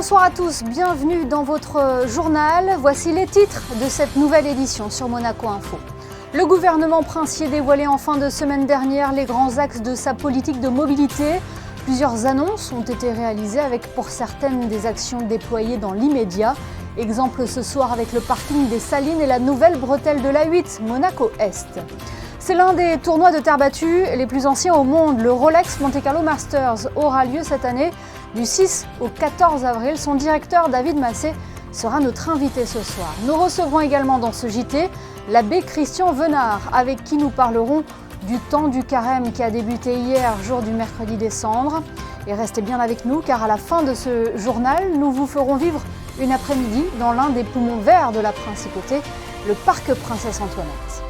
Bonsoir à tous, bienvenue dans votre journal. Voici les titres de cette nouvelle édition sur Monaco Info. Le gouvernement princier dévoilait en fin de semaine dernière les grands axes de sa politique de mobilité. Plusieurs annonces ont été réalisées avec pour certaines des actions déployées dans l'immédiat. Exemple ce soir avec le parking des Salines et la nouvelle bretelle de l'A8, Monaco Est. C'est l'un des tournois de terre battue les plus anciens au monde. Le Rolex Monte Carlo Masters aura lieu cette année du 6 au 14 avril. Son directeur David Massé sera notre invité ce soir. Nous recevrons également dans ce JT l'abbé Christian Venard, avec qui nous parlerons du temps du carême qui a débuté hier, jour du mercredi des cendres. Et restez bien avec nous car à la fin de ce journal, nous vous ferons vivre une après-midi dans l'un des poumons verts de la principauté, le parc Princesse Antoinette.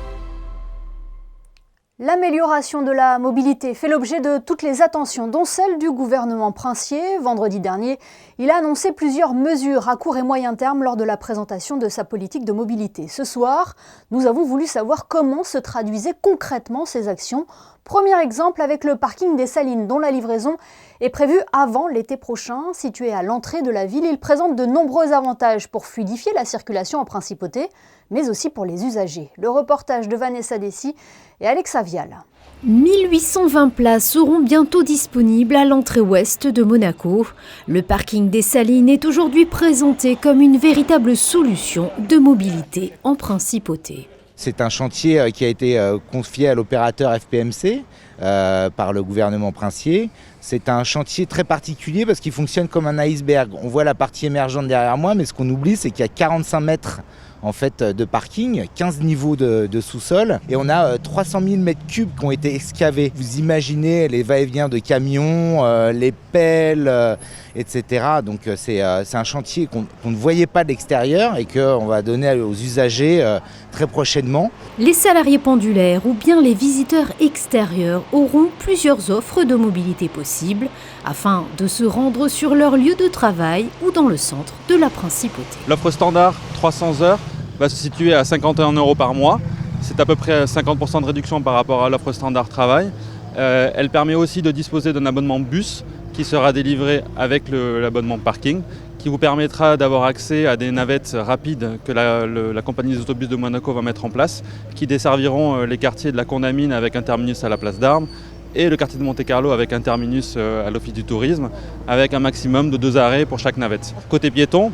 L'amélioration de la mobilité fait l'objet de toutes les attentions, dont celle du gouvernement princier. Vendredi dernier, il a annoncé plusieurs mesures à court et moyen terme lors de la présentation de sa politique de mobilité. Ce soir, nous avons voulu savoir comment se traduisaient concrètement ces actions. Premier exemple avec le parking des Salines, dont la livraison est prévue avant l'été prochain. Situé à l'entrée de la ville, il présente de nombreux avantages pour fluidifier la circulation en principauté, mais aussi pour les usagers. Le reportage de Vanessa Dessy et Alexa Vial. 1820 places seront bientôt disponibles à l'entrée ouest de Monaco. Le parking des Salines est aujourd'hui présenté comme une véritable solution de mobilité en principauté. C'est un chantier qui a été confié à l'opérateur FPMC par le gouvernement princier. C'est un chantier très particulier parce qu'il fonctionne comme un iceberg. On voit la partie émergente derrière moi, mais ce qu'on oublie, c'est qu'il y a 45 mètres en fait, de parking, 15 niveaux de sous-sol et on a 300 000 mètres cubes qui ont été excavés. Vous imaginez les va-et-vient de camions, les pelles, etc. Donc c'est un chantier qu'on ne voyait pas de l'extérieur et qu'on va donner aux usagers très prochainement. Les salariés pendulaires ou bien les visiteurs extérieurs auront plusieurs offres de mobilité possibles afin de se rendre sur leur lieu de travail ou dans le centre de la principauté. L'offre standard 300 heures va se situer à 51 € par mois. C'est à peu près 50% de réduction par rapport à l'offre standard travail. Elle permet aussi de disposer d'un abonnement bus qui sera délivré avec l'abonnement parking, qui vous permettra d'avoir accès à des navettes rapides que la compagnie des autobus de Monaco va mettre en place, qui desserviront les quartiers de la Condamine avec un terminus à la place d'Armes et le quartier de Monte-Carlo avec un terminus à l'Office du tourisme, avec un maximum de 2 arrêts pour chaque navette. Côté piéton,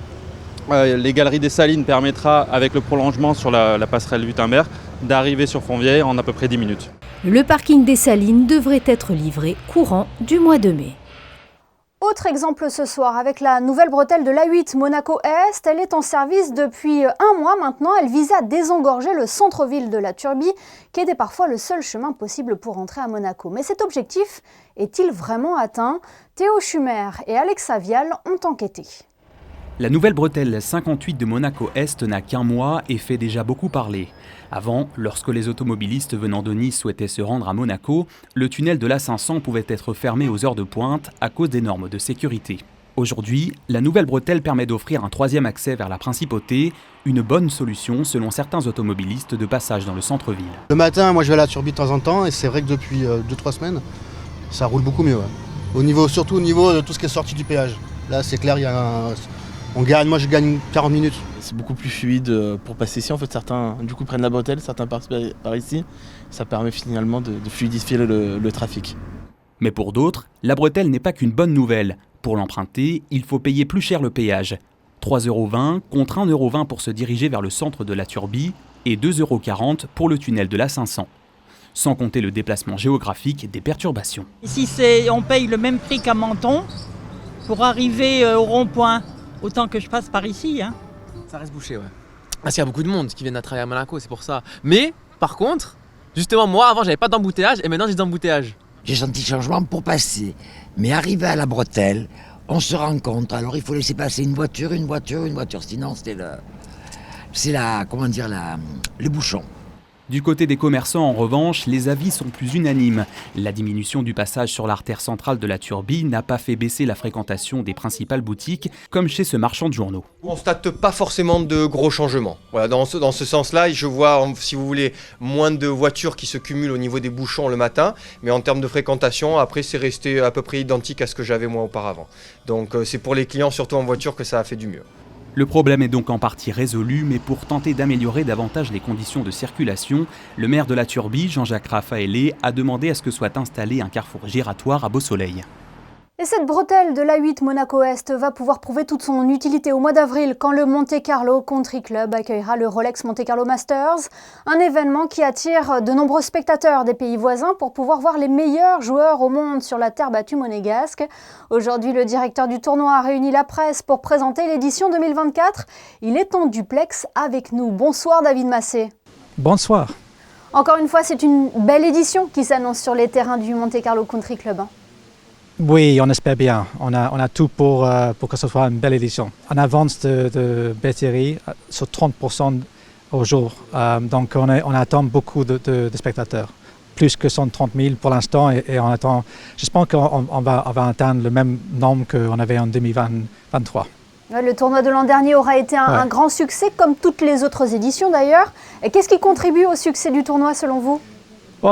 les Galeries des Salines permettra, avec le prolongement sur la passerelle Wittenberg, d'arriver sur Fontvieille en à peu près 10 minutes. Le parking des Salines devrait être livré courant du mois de mai. Autre exemple ce soir avec la nouvelle bretelle de l'A8 Monaco Est. Elle est en service depuis un mois maintenant. Elle visait à désengorger le centre-ville de la Turbie, qui était parfois le seul chemin possible pour entrer à Monaco. Mais cet objectif est-il vraiment atteint? Théo Schumer et Alexa Vial ont enquêté. La nouvelle bretelle 58 de Monaco Est n'a qu'un mois et fait déjà beaucoup parler. Avant, lorsque les automobilistes venant de Nice souhaitaient se rendre à Monaco, le tunnel de l'A500 pouvait être fermé aux heures de pointe à cause des normes de sécurité. Aujourd'hui, la nouvelle bretelle permet d'offrir un troisième accès vers la principauté, une bonne solution selon certains automobilistes de passage dans le centre-ville. Le matin, moi je vais à la Turbie de temps en temps et c'est vrai que depuis 2-3 semaines, ça roule beaucoup mieux. Ouais. Surtout au niveau de tout ce qui est sorti du péage. Là c'est clair, moi je gagne 40 minutes. C'est beaucoup plus fluide pour passer ici. En fait, certains du coup prennent la bretelle, certains passent par ici. Ça permet finalement de fluidifier le trafic. Mais pour d'autres, la bretelle n'est pas qu'une bonne nouvelle. Pour l'emprunter, il faut payer plus cher le péage. 3,20 € contre 1,20 € pour se diriger vers le centre de la Turbie et 2,40 € pour le tunnel de l'A500. Sans compter le déplacement géographique des perturbations. Ici, on paye le même prix qu'à Menton pour arriver au rond-point. Autant que je passe par ici. Hein. Ça reste bouché, ouais. Parce qu'il y a beaucoup de monde qui viennent à travailler à Monaco, c'est pour ça. Mais, par contre, justement, moi, avant, j'avais pas d'embouteillage et maintenant, j'ai d'embouteillage. J'ai senti changement pour passer. Mais arrivé à la bretelle, on se rend compte. Alors, il faut laisser passer une voiture. Sinon, le bouchon. Du côté des commerçants, en revanche, les avis sont plus unanimes. La diminution du passage sur l'artère centrale de la Turbie n'a pas fait baisser la fréquentation des principales boutiques, comme chez ce marchand de journaux. On ne constate pas forcément de gros changements. Voilà, dans ce sens-là, je vois, si vous voulez, moins de voitures qui se cumulent au niveau des bouchons le matin, mais en termes de fréquentation, après, c'est resté à peu près identique à ce que j'avais moi auparavant. Donc c'est pour les clients, surtout en voiture, que ça a fait du mieux. Le problème est donc en partie résolu, mais pour tenter d'améliorer davantage les conditions de circulation, le maire de la Turbie, Jean-Jacques Raffaellet, a demandé à ce que soit installé un carrefour giratoire à Beau-Soleil. Et cette bretelle de l'A8 Monaco-Est va pouvoir prouver toute son utilité au mois d'avril quand le Monte Carlo Country Club accueillera le Rolex Monte Carlo Masters, un événement qui attire de nombreux spectateurs des pays voisins pour pouvoir voir les meilleurs joueurs au monde sur la terre battue monégasque. Aujourd'hui, le directeur du tournoi a réuni la presse pour présenter l'édition 2024. Il est en duplex avec nous. Bonsoir David Massé. Bonsoir. Encore une fois, c'est une belle édition qui s'annonce sur les terrains du Monte Carlo Country Club. Oui, on espère bien. On a tout pour que ce soit une belle édition. On avance de billetterie sur 30% au jour. Donc on attend beaucoup de spectateurs. Plus que 130 000 pour l'instant et on attend. J'espère qu'on va atteindre le même nombre qu'on avait en 2023. Le tournoi de l'an dernier aura été un grand succès, comme toutes les autres éditions d'ailleurs. Et qu'est-ce qui contribue au succès du tournoi selon vous ?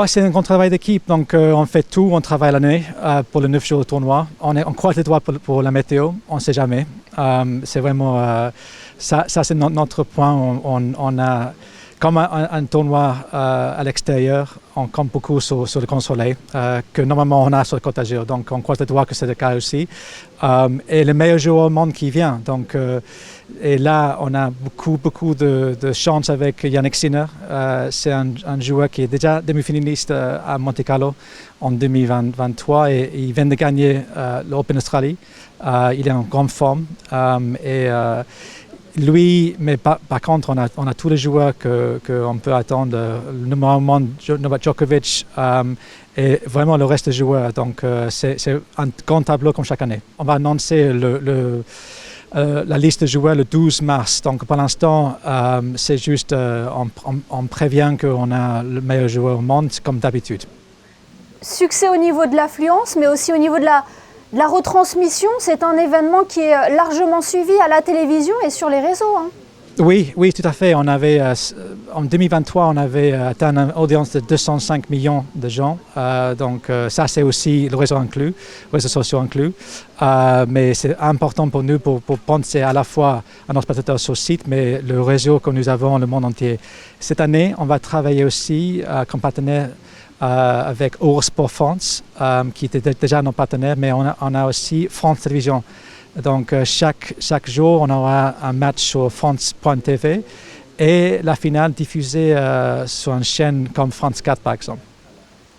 C'est un grand travail d'équipe, donc on fait tout, on travaille l'année pour le 9 jours de tournoi. On croise les doigts pour la météo, on ne sait jamais. C'est vraiment, ça c'est notre point. On a comme un tournoi à l'extérieur, on compte beaucoup sur le grand soleil que normalement on a sur le Côte d'Azur. Donc on croise les doigts que c'est le cas aussi. Et le meilleur joueur au monde qui vient. Donc, et là, on a beaucoup de chance avec Jannik Sinner. C'est un joueur qui est déjà demi-finaliste à Monte Carlo en 2023 et il vient de gagner l'Open Australie. Il est en grande forme. Lui, mais par contre, on a tous les joueurs qu'on peut attendre. Le numéro 1 Novak Djokovic et vraiment le reste des joueurs. Donc, c'est un grand tableau comme chaque année. On va annoncer la liste de joueurs le 12 mars. Donc, pour l'instant, c'est juste, on prévient qu'on a le meilleur joueur au monde, comme d'habitude. Succès au niveau de l'affluence, mais aussi au niveau de la retransmission. C'est un événement qui est largement suivi à la télévision et sur les réseaux. Oui, tout à fait. On avait, en 2023, on avait atteint une audience de 205 millions de gens. Donc ça, c'est aussi le réseau inclus, les réseaux sociaux inclus. Mais c'est important pour nous pour penser à la fois à nos spectateurs sur le site, mais le réseau que nous avons le monde entier. Cette année, on va travailler aussi comme partenaire avec Eurosport France, qui était déjà nos partenaires, mais on a aussi France Télévisions. Donc chaque jour, on aura un match sur France.tv et la finale diffusée sur une chaîne comme France 4 par exemple.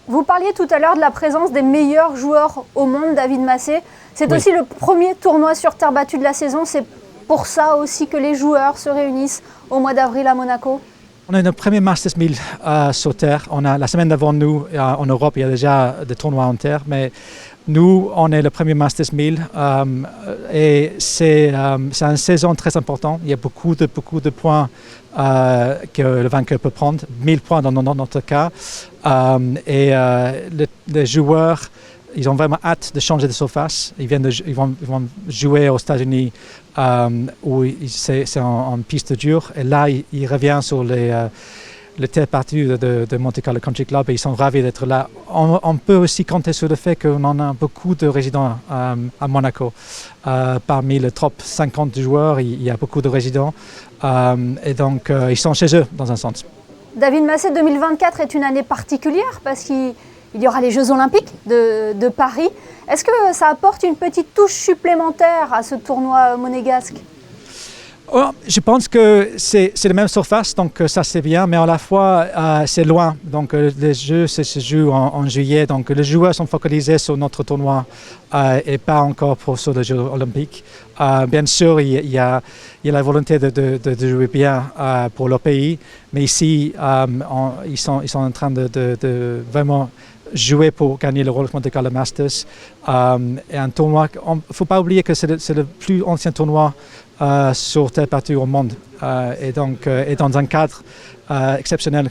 Vous parliez tout à l'heure de la présence des meilleurs joueurs au monde, David Massé. C'est aussi le premier tournoi sur terre battue de la saison. C'est pour ça aussi que les joueurs se réunissent au mois d'avril à Monaco. On a notre premier Masters 1000 sur terre. La semaine d'avant nous, en Europe, il y a déjà des tournois en terre, mais nous, on est le premier Masters 1000 et c'est une saison très importante. Il y a beaucoup de points que le vainqueur peut prendre, 1000 points dans notre cas. Les joueurs, ils ont vraiment hâte de changer de surface. Ils vont jouer aux États-Unis où c'est en piste dure. Et là, ils reviennent sur le terre battue de Monte Carlo Country Club et ils sont ravis d'être là. On peut aussi compter sur le fait qu'on en a beaucoup de résidents à Monaco. Parmi les top 50 joueurs, il y a beaucoup de résidents et donc ils sont chez eux dans un sens. David Massé, 2024 est une année particulière parce qu'il y aura les Jeux Olympiques de Paris. Est-ce que ça apporte une petite touche supplémentaire à ce tournoi monégasque ? Je pense que c'est la même surface, donc ça c'est bien, mais à la fois c'est loin. Donc les Jeux se jouent en juillet, donc les joueurs sont focalisés sur notre tournoi et pas encore sur les Jeux olympiques. Bien sûr, il y a la volonté de jouer bien pour leur pays, mais ici ils sont en train de vraiment jouer pour gagner le Rolex Monte Carlo Masters. Et un tournoi, il ne faut pas oublier que c'est le plus ancien tournoi sur terre battue au monde. Et dans un cadre exceptionnel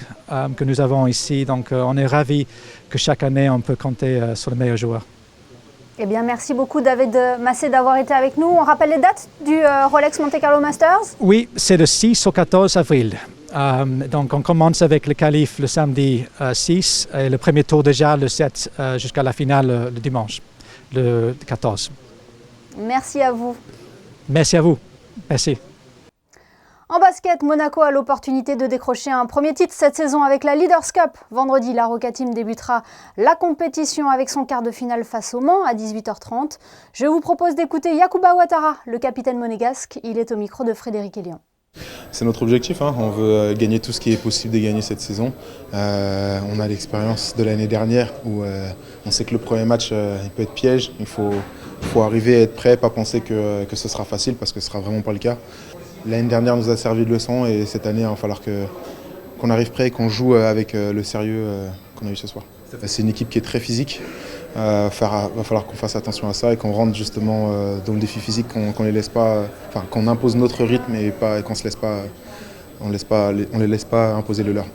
que nous avons ici. Donc on est ravis que chaque année on peut compter sur les meilleurs joueurs. Eh bien, merci beaucoup David Massé d'avoir été avec nous. On rappelle les dates du Rolex Monte Carlo Masters? Oui, c'est le 6 au 14 avril. Donc on commence avec le qualif le samedi 6 et le premier tour déjà le 7 jusqu'à la finale le dimanche, le 14. Merci à vous. Merci à vous. Merci. En basket, Monaco a l'opportunité de décrocher un premier titre cette saison avec la Leaders Cup. Vendredi, la Roca Team débutera la compétition avec son quart de finale face au Mans à 18h30. Je vous propose d'écouter Yacouba Ouattara, le capitaine monégasque. Il est au micro de Frédéric Elion. C'est notre objectif, hein. On veut gagner tout ce qui est possible de gagner cette saison. On a l'expérience de l'année dernière où on sait que le premier match il peut être piège. Il faut arriver à être prêt, pas penser que ce sera facile parce que ce ne sera vraiment pas le cas. L'année dernière nous a servi de leçon et cette année il va falloir qu'on arrive prêt et qu'on joue avec le sérieux qu'on a eu ce soir. C'est une équipe qui est très physique. Va falloir qu'on fasse attention à ça et qu'on rentre justement dans le défi physique, qu'on les laisse pas, qu'on impose notre rythme et qu'on les laisse pas imposer le leur.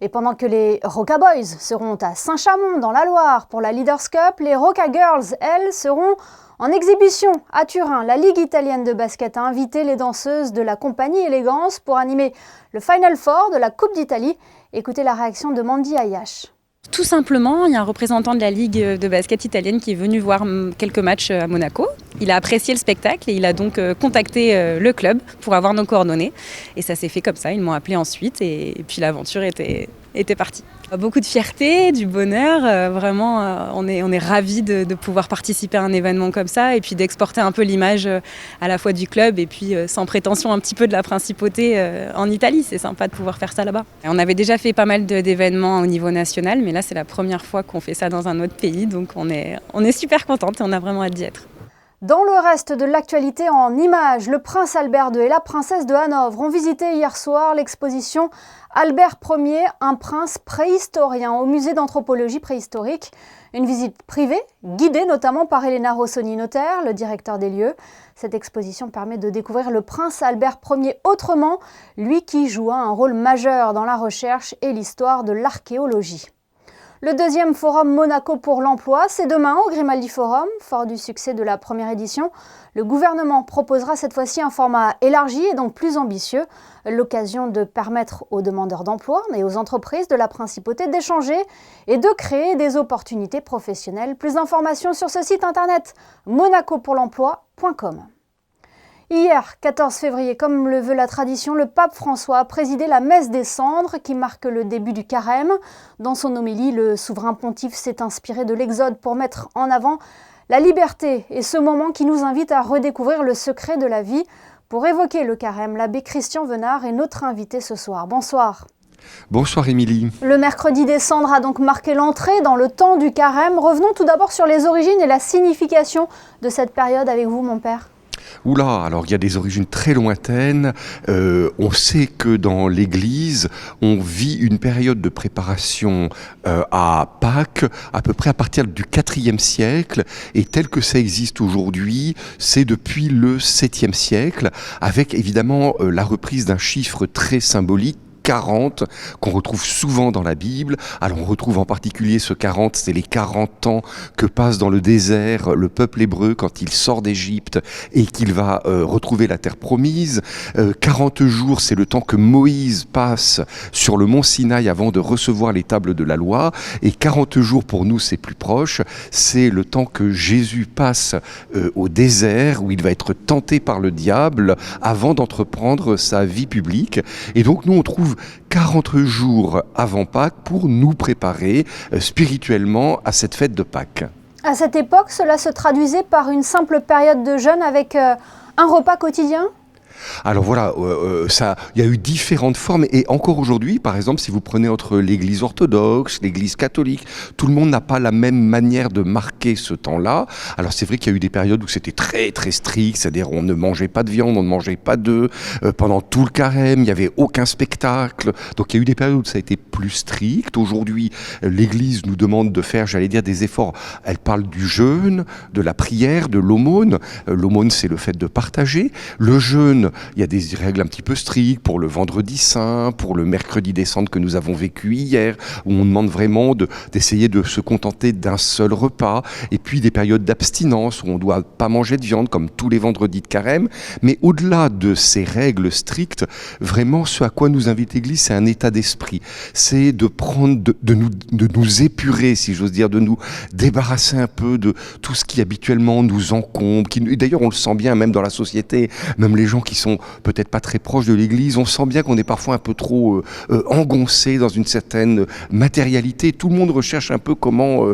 Et pendant que les Roca Boys seront à Saint-Chamond dans la Loire pour la Leaders Cup, les Roca Girls, elles, seront en exhibition à Turin. La Ligue italienne de basket a invité les danseuses de la compagnie Élégance pour animer le Final Four de la Coupe d'Italie. Écoutez la réaction de Mandy Ayash. Tout simplement, il y a un représentant de la Ligue de basket italienne qui est venu voir quelques matchs à Monaco. Il a apprécié le spectacle et il a donc contacté le club pour avoir nos coordonnées. Et ça s'est fait comme ça, ils m'ont appelé ensuite et puis l'aventure était partie. Beaucoup de fierté, du bonheur, vraiment on est ravis de pouvoir participer à un événement comme ça et puis d'exporter un peu l'image à la fois du club et puis sans prétention un petit peu de la principauté en Italie. C'est sympa de pouvoir faire ça là-bas. Et on avait déjà fait pas mal d'événements au niveau national, mais là c'est la première fois qu'on fait ça dans un autre pays, donc on est super contente et on a vraiment hâte d'y être. Dans le reste de l'actualité en images, le prince Albert II et la princesse de Hanovre ont visité hier soir l'exposition Albert Ier, un prince préhistorien au musée d'anthropologie préhistorique. Une visite privée, guidée notamment par Elena Rossoni, notaire, le directeur des lieux. Cette exposition permet de découvrir le prince Albert Ier autrement, lui qui joua un rôle majeur dans la recherche et l'histoire de l'archéologie. Le deuxième forum Monaco pour l'emploi, c'est demain au Grimaldi Forum. Fort du succès de la première édition, le gouvernement proposera cette fois-ci un format élargi et donc plus ambitieux. L'occasion de permettre aux demandeurs d'emploi et aux entreprises de la principauté d'échanger et de créer des opportunités professionnelles. Plus d'informations sur ce site internet monacopourlemploi.com. Hier, 14 février, comme le veut la tradition, le pape François a présidé la messe des cendres qui marque le début du carême. Dans son homélie, le souverain pontife s'est inspiré de l'Exode pour mettre en avant la liberté et ce moment qui nous invite à redécouvrir le secret de la vie. Pour évoquer le carême, l'abbé Christian Venard est notre invité ce soir. Bonsoir. Bonsoir Émilie. Le mercredi des cendres a donc marqué l'entrée dans le temps du carême. Revenons tout d'abord sur les origines et la signification de cette période avec vous, mon père. Oula, alors il y a des origines très lointaines. On sait que dans l'Église, on vit une période de préparation à Pâques, à peu près à partir du IVe siècle, et tel que ça existe aujourd'hui, c'est depuis le 7e siècle, avec évidemment la reprise d'un chiffre très symbolique, 40, qu'on retrouve souvent dans la Bible. Alors on retrouve en particulier ce 40, c'est les 40 ans que passe dans le désert le peuple hébreu quand il sort d'Égypte et qu'il va retrouver la terre promise. 40 jours, c'est le temps que Moïse passe sur le mont Sinaï avant de recevoir les tables de la loi. Et 40 jours, pour nous, c'est plus proche. C'est le temps que Jésus passe au désert où il va être tenté par le diable avant d'entreprendre sa vie publique. Et donc nous, on trouve 40 jours avant Pâques pour nous préparer spirituellement à cette fête de Pâques. À cette époque, cela se traduisait par une simple période de jeûne avec un repas quotidien ? Alors voilà, il y a eu différentes formes et encore aujourd'hui, par exemple, si vous prenez entre l'église orthodoxe, l'église catholique, tout le monde n'a pas la même manière de marquer ce temps-là. Alors c'est vrai qu'il y a eu des périodes où c'était très très strict, c'est-à-dire on ne mangeait pas de viande, on ne mangeait pas d'œufs, pendant tout le carême, il n'y avait aucun spectacle. Donc il y a eu des périodes où ça a été plus strict. Aujourd'hui, l'église nous demande de faire, j'allais dire, des efforts. Elle parle du jeûne, de la prière, de l'aumône. L'aumône, c'est le fait de partager. Le jeûne, il y a des règles un petit peu strictes pour le vendredi saint, pour le mercredi des cendres que nous avons vécu hier, où on demande vraiment d'essayer de se contenter d'un seul repas. Et puis des périodes d'abstinence où on ne doit pas manger de viande, comme tous les vendredis de carême. Mais au-delà de ces règles strictes, vraiment ce à quoi nous invite l'Église, c'est un état d'esprit. C'est de prendre, de nous épurer, si j'ose dire, de nous débarrasser un peu de tout ce qui habituellement nous encombre. D'ailleurs, on le sent bien, même dans la société, même les gens qui sont peut-être pas très proches de l'Église, on sent bien qu'on est parfois un peu trop engoncé dans une certaine matérialité. Tout le monde recherche un peu comment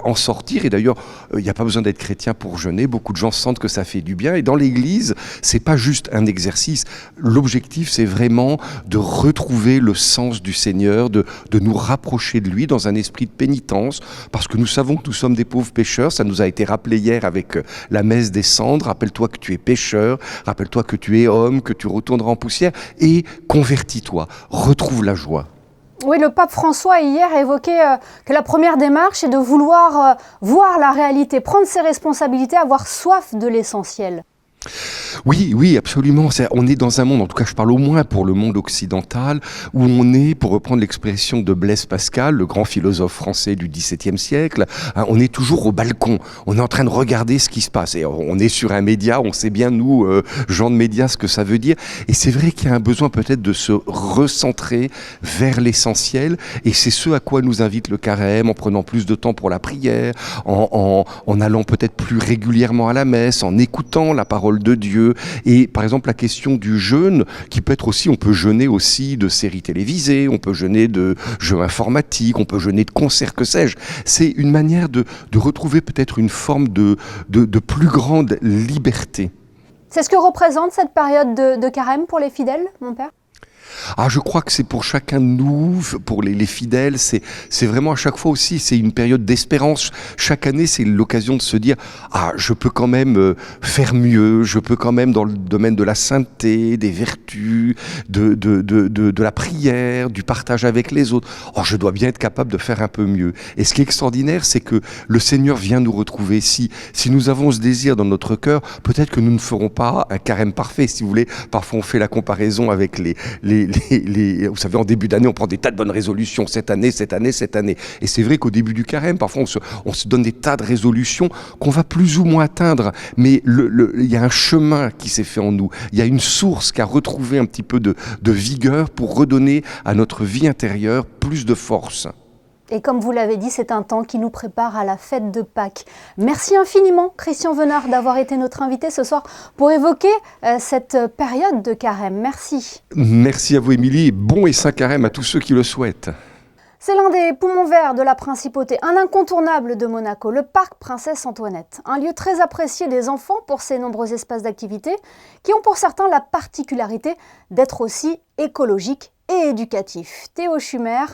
en sortir. Et d'ailleurs, il n'y a pas besoin d'être chrétien pour jeûner. Beaucoup de gens sentent que ça fait du bien. Et dans l'Église, c'est pas juste un exercice. L'objectif, c'est vraiment de retrouver le sens du Seigneur, de nous rapprocher de lui dans un esprit de pénitence, parce que nous savons que nous sommes des pauvres pécheurs. Ça nous a été rappelé hier avec la messe des cendres. Rappelle-toi que tu es pécheur, rappelle-toi que tu es homme, que tu retourneras en poussière, et convertis-toi, retrouve la joie. Oui, le pape François hier a évoqué que la première démarche est de vouloir voir la réalité, prendre ses responsabilités, avoir soif de l'essentiel. Oui, absolument. On est dans un monde, en tout cas je parle au moins pour le monde occidental, où on est, pour reprendre l'expression de Blaise Pascal, le grand philosophe français du XVIIe siècle, on est toujours au balcon, on est en train de regarder ce qui se passe. Et on est sur un média, on sait bien nous, gens de médias, ce que ça veut dire. Et c'est vrai qu'il y a un besoin peut-être de se recentrer vers l'essentiel, et c'est ce à quoi nous invite le carême, en prenant plus de temps pour la prière, en allant peut-être plus régulièrement à la messe, en écoutant la parole de Dieu. Et par exemple la question du jeûne, qui peut être aussi, on peut jeûner aussi de séries télévisées, on peut jeûner de jeux informatiques, on peut jeûner de concerts, que sais-je. C'est une manière de retrouver peut-être une forme de plus grande liberté. C'est ce que représente cette période de carême pour les fidèles, mon père ? Je crois que c'est pour chacun de nous, pour les fidèles, c'est vraiment à chaque fois aussi, c'est une période d'espérance. Chaque année, c'est l'occasion de se dire, je peux quand même faire mieux, je peux quand même dans le domaine de la sainteté, des vertus, de la prière, du partage avec les autres. Je dois bien être capable de faire un peu mieux. Et ce qui est extraordinaire, c'est que le Seigneur vient nous retrouver. Si nous avons ce désir dans notre cœur, peut-être que nous ne ferons pas un carême parfait, si vous voulez. Parfois, on fait la comparaison avec vous savez, en début d'année, on prend des tas de bonnes résolutions, cette année. Et c'est vrai qu'au début du carême, parfois, on se donne des tas de résolutions qu'on va plus ou moins atteindre. Mais il y a un chemin qui s'est fait en nous. Il y a une source qui a retrouvé un petit peu de vigueur pour redonner à notre vie intérieure plus de force. Et comme vous l'avez dit, c'est un temps qui nous prépare à la fête de Pâques. Merci infiniment, Christian Venard, d'avoir été notre invité ce soir pour évoquer cette période de carême. Merci. Merci à vous, Émilie, et bon et saint carême à tous ceux qui le souhaitent. C'est l'un des poumons verts de la principauté, un incontournable de Monaco, le parc Princesse Antoinette. Un lieu très apprécié des enfants pour ses nombreux espaces d'activité qui ont pour certains la particularité d'être aussi écologiques et éducatifs. Théo Schumer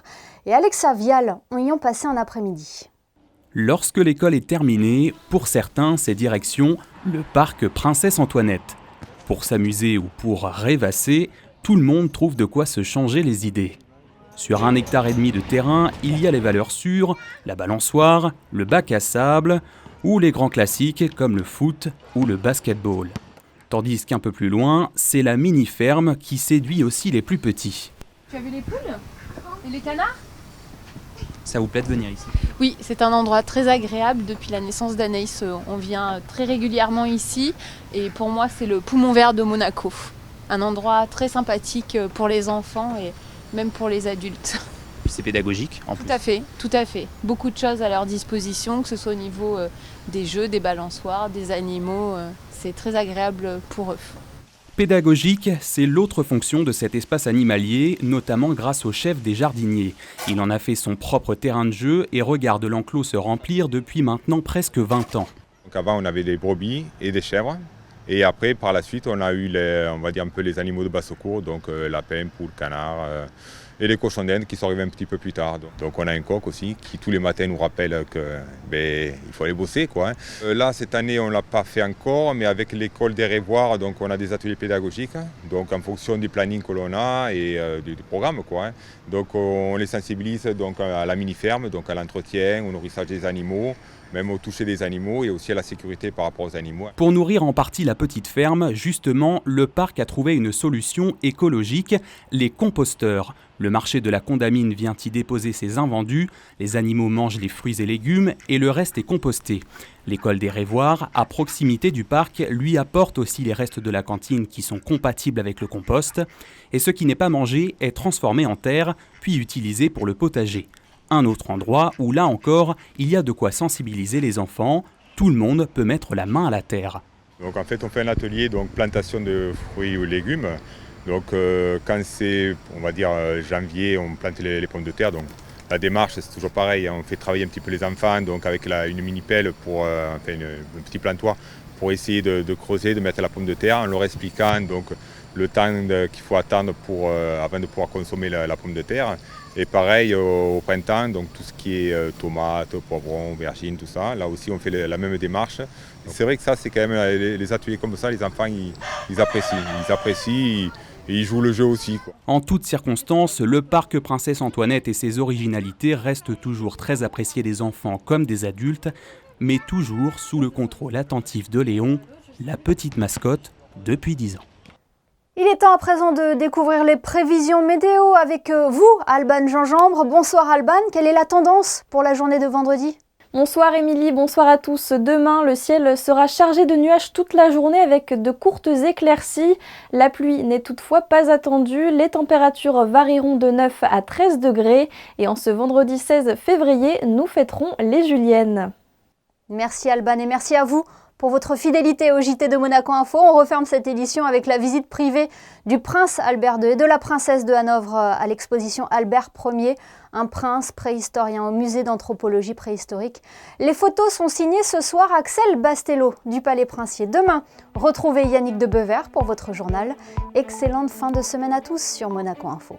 et Alexa Vial ont y passé un après-midi. Lorsque l'école est terminée, pour certains, c'est direction le parc Princesse Antoinette. Pour s'amuser ou pour rêvasser, tout le monde trouve de quoi se changer les idées. Sur 1,5 hectare de terrain, il y a les valeurs sûres, la balançoire, le bac à sable ou les grands classiques comme le foot ou le basketball. Tandis qu'un peu plus loin, c'est la mini-ferme qui séduit aussi les plus petits. Tu as vu les poules et les canards ? Ça vous plaît de venir ici ? Oui, c'est un endroit très agréable. Depuis la naissance d'Anaïs, on vient très régulièrement ici. Et pour moi, c'est le poumon vert de Monaco. Un endroit très sympathique pour les enfants et même pour les adultes. C'est pédagogique en plus. Tout à fait. Beaucoup de choses à leur disposition, que ce soit au niveau des jeux, des balançoires, des animaux. C'est très agréable pour eux. Pédagogique, c'est l'autre fonction de cet espace animalier, notamment grâce au chef des jardiniers. Il en a fait son propre terrain de jeu et regarde l'enclos se remplir depuis maintenant presque 20 ans. Donc avant, on avait des brebis et des chèvres. Et après, par la suite, on a eu on va dire un peu les animaux de basse cour, donc lapins, poules, canards et les cochons d'Inde qui sont arrivés un petit peu plus tard. Donc on a un coq aussi qui tous les matins nous rappelle qu'il faut aller bosser, quoi. Là, cette année, on ne l'a pas fait encore, mais avec l'école des Révoirs, donc on a des ateliers pédagogiques, donc en fonction du planning que l'on a et du programme, quoi. Donc on les sensibilise donc, à la mini-ferme, donc à l'entretien, au nourrissage des animaux, même au toucher des animaux et aussi à la sécurité par rapport aux animaux. Pour nourrir en partie la petite ferme, justement, le parc a trouvé une solution écologique, les composteurs. Le marché de la Condamine vient y déposer ses invendus, les animaux mangent les fruits et légumes et le reste est composté. L'école des Révoirs, à proximité du parc, lui apporte aussi les restes de la cantine qui sont compatibles avec le compost. Et ce qui n'est pas mangé est transformé en terre, puis utilisé pour le potager. Un autre endroit où, là encore, il y a de quoi sensibiliser les enfants. Tout le monde peut mettre la main à la terre. Donc en fait, on fait un atelier donc plantation de fruits ou légumes. Donc quand c'est, on va dire, janvier, on plante les pommes de terre. Donc la démarche, c'est toujours pareil. On fait travailler un petit peu les enfants donc avec une mini-pelle pour un petit plantoir pour essayer de creuser, de mettre la pomme de terre en leur expliquant donc, le temps qu'il faut attendre avant de pouvoir consommer la pomme de terre. Et pareil au printemps, donc tout ce qui est tomates, poivrons, aubergines, tout ça. Là aussi, on fait la même démarche. C'est vrai que ça, c'est quand même les ateliers comme ça, les enfants, ils apprécient. Ils apprécient et ils jouent le jeu aussi, quoi. En toutes circonstances, le parc Princesse Antoinette et ses originalités restent toujours très appréciés des enfants comme des adultes, mais toujours sous le contrôle attentif de Léon, la petite mascotte, depuis 10 ans. Il est temps à présent de découvrir les prévisions météo avec vous, Alban Gingembre. Bonsoir Alban, quelle est la tendance pour la journée de vendredi ? Bonsoir Émilie, bonsoir à tous. Demain, le ciel sera chargé de nuages toute la journée avec de courtes éclaircies. La pluie n'est toutefois pas attendue. Les températures varieront de 9 à 13 degrés. Et en ce vendredi 16 février, nous fêterons les Juliennes. Merci Alban et merci à vous pour votre fidélité au JT de Monaco Info. On referme cette édition avec la visite privée du prince Albert II et de la princesse de Hanovre à l'exposition Albert Ier, un prince préhistorien au musée d'anthropologie préhistorique. Les photos sont signées ce soir Axel Bastello du Palais Princier. Demain, retrouvez Yannick de Bever pour votre journal. Excellente fin de semaine à tous sur Monaco Info.